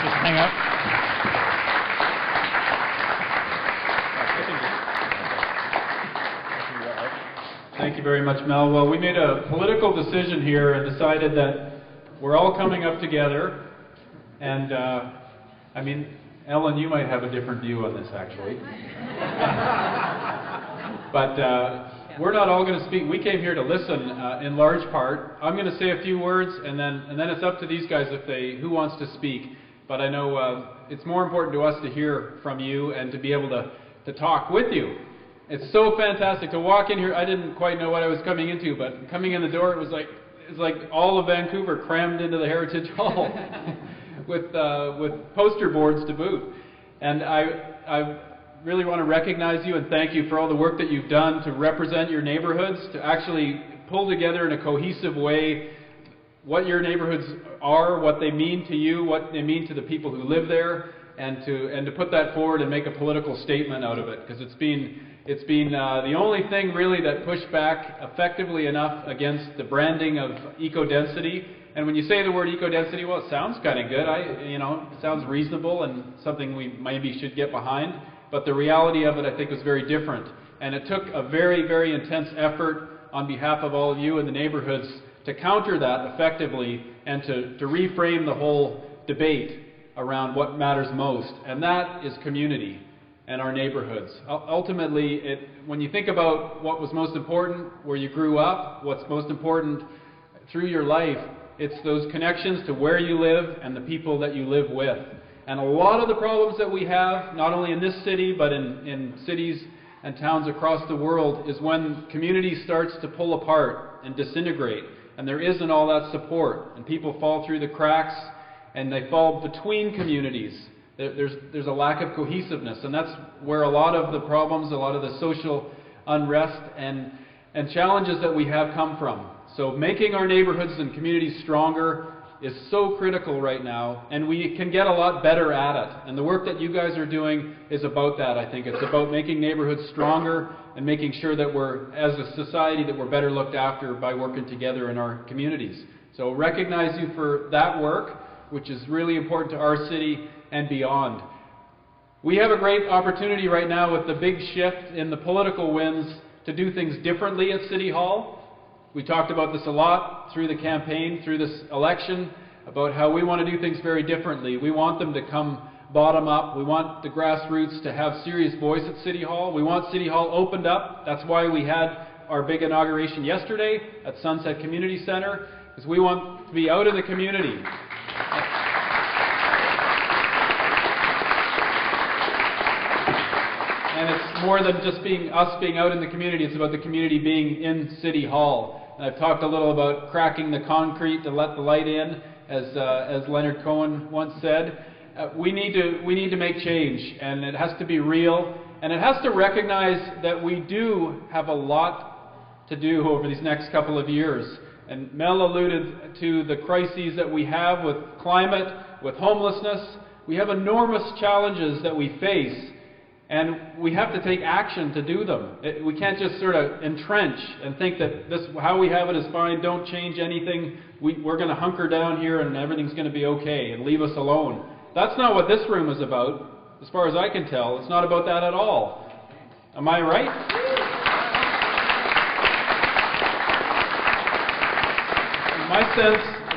Just hang up. Thank you very much, Mel. Well, we made a political decision here and decided that we're all coming up together. And, I mean, Ellen, you might have a different view on this, actually. But we're not all going to speak. We came here to listen in large part. I'm going to say a few words, and then it's up to these guys who wants to speak. But I know it's more important to us to hear from you and to be able to talk with you. It's so fantastic to walk in here. I didn't quite know what I was coming into, but coming in the door, it's like all of Vancouver crammed into the Heritage Hall with poster boards to boot. And I really want to recognize you and thank you for all the work that you've done to represent your neighborhoods, to actually pull together in a cohesive way what your neighborhoods are, what they mean to you, what they mean to the people who live there, and to put that forward and make a political statement out of it, because it's been the only thing really that pushed back effectively enough against the branding of EcoDensity. And when you say the word EcoDensity, well, it sounds kind of good. It sounds reasonable and something we maybe should get behind. But the reality of it, I think, was very different. And it took a very, very intense effort on behalf of all of you in the neighborhoods to counter that effectively and to reframe the whole debate around what matters most. And that is community and our neighborhoods. Ultimately, when you think about what was most important where you grew up, what's most important through your life, it's those connections to where you live and the people that you live with. And a lot of the problems that we have, not only in this city, but in cities and towns across the world, is when community starts to pull apart and disintegrate, and there isn't all that support, and people fall through the cracks, and they fall between communities. There's a lack of cohesiveness, and that's where a lot of the problems, a lot of the social unrest and challenges that we have come from. So making our neighborhoods and communities stronger is so critical right now, and we can get a lot better at it. And the work that you guys are doing is about that, I think. It's about making neighborhoods stronger and making sure that we're, as a society, that we're better looked after by working together in our communities. So recognize you for that work, which is really important to our city and beyond. We have a great opportunity right now with the big shift in the political winds to do things differently at City Hall. We talked about this a lot through the campaign, through this election, about how we want to do things very differently. We want them to come bottom up. We want the grassroots to have serious voice at City Hall. We want City Hall opened up. That's why we had our big inauguration yesterday at Sunset Community Center, because we want to be out in the community. And it's more than just us being out in the community, it's about the community being in City Hall. And I've talked a little about cracking the concrete to let the light in, as Leonard Cohen once said. We need to make change, and it has to be real, and it has to recognize that we do have a lot to do over these next couple of years. And Mel alluded to the crises that we have with climate, with homelessness. We have enormous challenges that we face, and we have to take action to do them. We can't just sort of entrench and think that how we have it is fine, don't change anything, we're going to hunker down here and everything's going to be okay and leave us alone. That's not what this room is about, as far as I can tell. It's not about that at all. Am I right?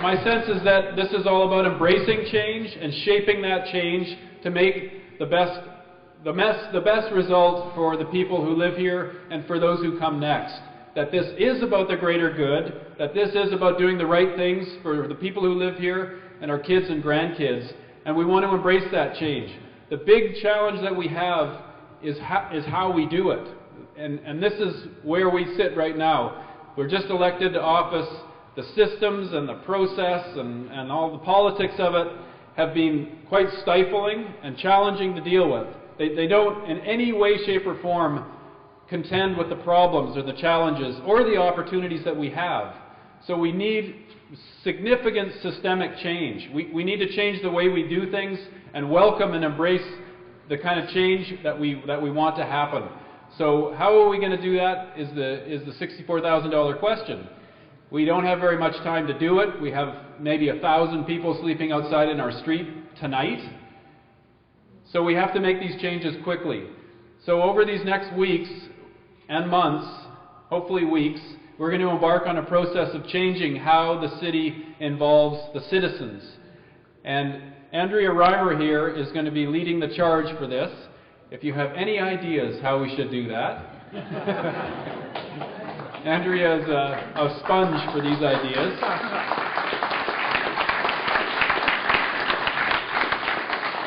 My sense is that this is all about embracing change and shaping that change to make the best result for the people who live here and for those who come next. That this is about the greater good, that this is about doing the right things for the people who live here and our kids and grandkids, and we want to embrace that change. The big challenge that we have is how we do it, and this is where we sit right now. We're just elected to office. The systems and the process and all the politics of it have been quite stifling and challenging to deal with. They don't in any way, shape, or form contend with the problems or the challenges or the opportunities that we have. So we need significant systemic change. We need to change the way we do things and welcome and embrace the kind of change that we want to happen. So how are we going to do that is the $64,000 question. We don't have very much time to do it. We have maybe 1,000 people sleeping outside in our street tonight. So we have to make these changes quickly. So over these next weeks and months, hopefully weeks, we're going to embark on a process of changing how the city involves the citizens. And Andrea Reimer here is going to be leading the charge for this. If you have any ideas how we should do that, Andrea is a sponge for these ideas.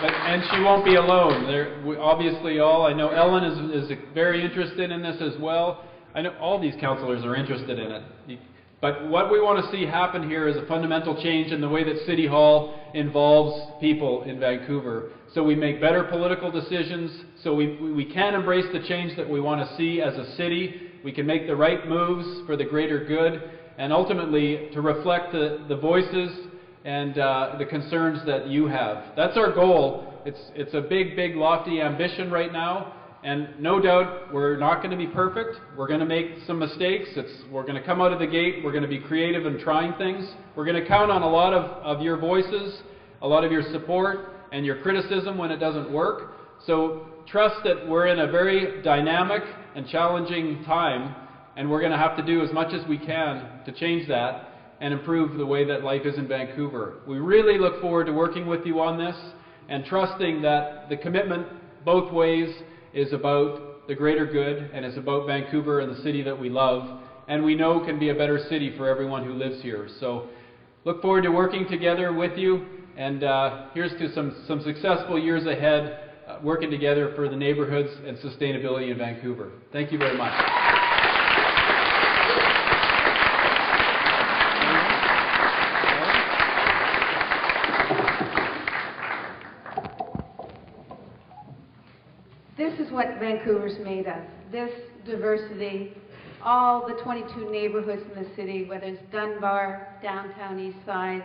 And she won't be alone. Obviously I know Ellen is very interested in this as well. I know all these councillors are interested in it. But what we want to see happen here is a fundamental change in the way that City Hall involves people in Vancouver. So we make better political decisions, so we can embrace the change that we want to see as a city. We can make the right moves for the greater good, and ultimately to reflect the voices and the concerns that you have. That's our goal. It's a big, lofty ambition right now. And no doubt we're not going to be perfect. We're going to make some mistakes. We're going to come out of the gate. We're going to be creative in trying things. We're going to count on a lot of your voices, a lot of your support, and your criticism when it doesn't work. So trust that we're in a very dynamic and challenging time, and we're going to have to do as much as we can to change that and improve the way that life is in Vancouver. We really look forward to working with you on this and trusting that the commitment both ways is about the greater good and is about Vancouver and the city that we love and we know can be a better city for everyone who lives here. So look forward to working together with you, and here's to some successful years ahead working together for the neighborhoods and sustainability in Vancouver. Thank you very much. This is what Vancouver's made of. This diversity, all the 22 neighborhoods in the city, whether it's Dunbar, downtown East Side,